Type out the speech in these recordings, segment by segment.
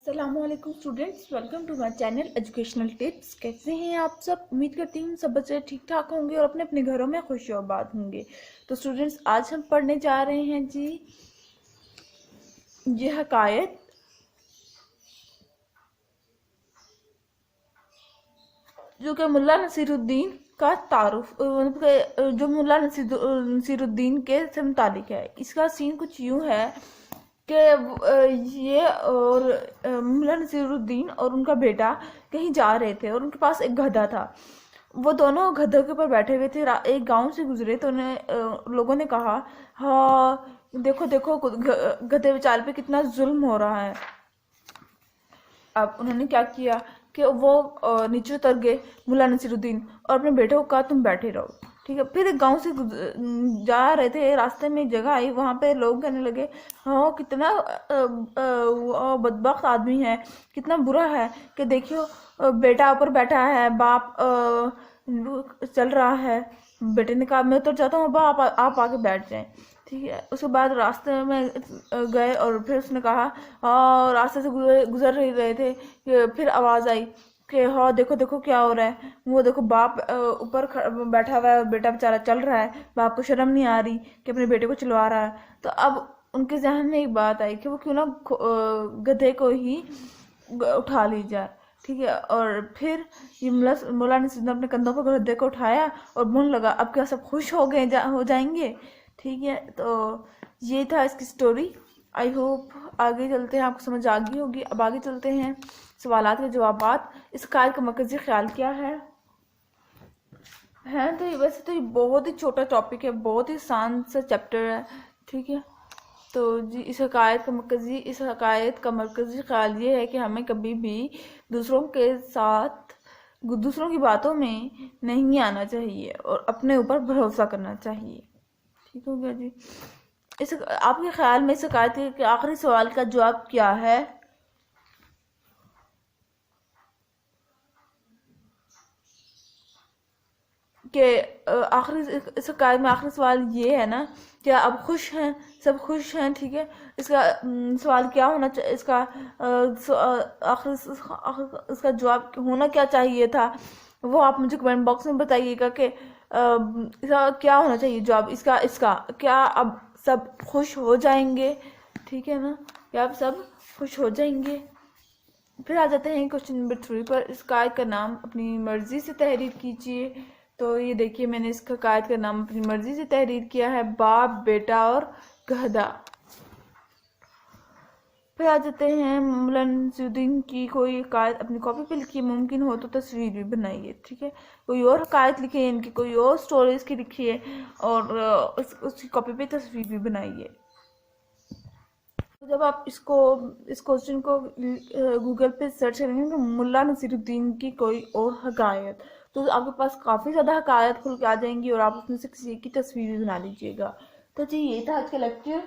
السلام علیکم students, welcome to my channel educational tips. کیسے ہیں آپ سب؟ امید کرتی ہوں سب بچے ٹھیک ٹھاک ہوں گے اور اپنے اپنے گھروں میں خوش و آباد ہوں گے۔ تو اسٹوڈینٹس، آج ہم پڑھنے جا رہے ہیں یہ حکایت جو کہ ملا نصیر الدین کا تعارف جو ملا نصیر الدین کے سے متعلق ہے۔ اس کا سین کچھ یوں ہے کہ یہ اور ملا نصیر الدین اور ان کا بیٹا کہیں جا رہے تھے اور ان کے پاس ایک گدھا تھا۔ وہ دونوں گدھوں کے اوپر بیٹھے ہوئے تھے، ایک گاؤں سے گزرے تو لوگوں نے کہا، ہاں دیکھو دیکھو گدھے بیچارے پہ کتنا ظلم ہو رہا ہے۔ اب انہوں نے کیا کیا کہ وہ نیچے اتر گئے ملا نصیر الدین اور اپنے بیٹے کو کہا تم بیٹھے رہو، ٹھیک ہے۔ پھر ایک گاؤں سے جا رہے تھے، راستے میں ایک جگہ آئی، وہاں پہ لوگ کہنے لگے ہاں کتنا بدبخت آدمی ہے، کتنا برا ہے کہ دیکھیو بیٹا اوپر بیٹھا ہے، باپ چل رہا ہے۔ بیٹے نے کہا میں اتر جاتا ہوں، باپ آپ آگے بیٹھ جائیں، ٹھیک ہے۔ اس کے بعد راستے میں گئے اور پھر اس نے کہا راستے سے گزر رہے تھے کہ پھر آواز آئی کہ ہاں دیکھو دیکھو کیا ہو رہا ہے، وہ دیکھو باپ اوپر بیٹھا ہوا ہے اور بیٹا بیچارہ چل رہا ہے، باپ کو شرم نہیں آ رہی کہ اپنے بیٹے کو چلوا رہا ہے۔ تو اب ان کے ذہن میں ایک بات آئی کہ وہ کیوں نہ گدھے کو ہی اٹھا لی جائے، ٹھیک ہے۔ اور پھر یہ مولا نصیر نے اپنے کندھوں پر گدھے کو اٹھایا اور بولنے لگا اب کیا سب خوش ہو جائیں گے، ٹھیک ہے۔ تو یہ تھا اس کی سٹوری۔ آئی ہوپ آگے چلتے ہیں آپ کو سمجھ آ گئی ہوگی۔ اب آگے چلتے ہیں سوالات کے جوابات۔ اس حکایت کا مرکزی خیال کیا ہے؟ تو ویسے تو یہ بہت ہی چھوٹا ٹاپک ہے، بہت ہی آسان سا چیپٹر ہے، ٹھیک ہے۔ تو جی اس حکایت کا مرکزی خیال یہ ہے کہ ہمیں کبھی بھی دوسروں کی باتوں میں نہیں آنا چاہیے اور اپنے اوپر بھروسہ کرنا چاہیے، ٹھیک ہو گیا جی۔ آپ کے خیال میں اس حکایت کے آخری سوال کا جواب کیا ہے؟ کہ اس حکایت میں آخری سوال یہ ہے نا، کیا اب خوش ہیں، سب خوش ہیں، ٹھیک ہے۔ اس کا سوال کیا ہونا چاہیے، اس کا جواب ہونا کیا چاہیے تھا، وہ آپ مجھے کمنٹ باکس میں بتائیے گا کہ اس کا کیا ہونا چاہیے جواب اس کا کیا اب سب خوش ہو جائیں گے، ٹھیک ہے نا، کیا اب سب خوش ہو جائیں گے۔ پھر آ جاتے ہیں کوسچن نمبر 3 پر۔ اس حکایت کا نام اپنی مرضی سے تحریر کیجیے۔ تو یہ دیکھیے میں نے اس حکایت کا نام اپنی مرضی سے تحریر کیا ہے، باپ، بیٹا اور گدھا۔ پھر آ جاتے ہیں مولا نصیر الدین کی کوئی حکایت اپنی کاپی پہ لکھیے، ممکن ہو تو تصویر بھی بنائیے، ٹھیک ہے۔ کوئی اور حکایت لکھیے، ان کی کوئی اور سٹوریز کی لکھیے اور اس کی کاپی پہ تصویر بھی بنائیے۔ جب آپ اس کوسچن کو گوگل پہ سرچ کریں گے کہ ملا نصیر الدین کی کوئی اور حکایت، تو آپ کے پاس کافی زیادہ حکایت کھل کے آ جائیں گی اور آپ اس میں سے کسی ایک کی تصویر بھی بنا لیجیے گا۔ تو جی یہ تھا آج کا لیکچر۔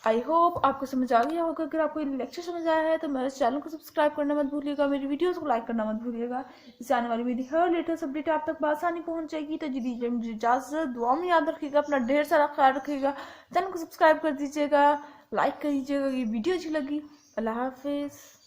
آئی ہوپ آپ کو سمجھ آ گیا ہوگا۔ اگر آپ کو یہ لیکچر سمجھ آیا ہے تو میرے چینل کو سبسکرائب کرنا مت بھولیے گا، میری ویڈیوز کو لائک کرنا مت بھولیے گا، اس سے آنے والی میری ہر لیٹسٹ اپڈیٹ آپ تک بآسانی پہنچ جائے گی۔ تو جی دیجیے مجھے اجازت، دعا میں یاد رکھیے گا، اپنا ڈھیر سارا خیال رکھیے گا، چینل کو سبسکرائب کر دیجیے گا، لائک کر دیجیے گا، یہ ویڈیو اچھی لگی۔ اللہ حافظ۔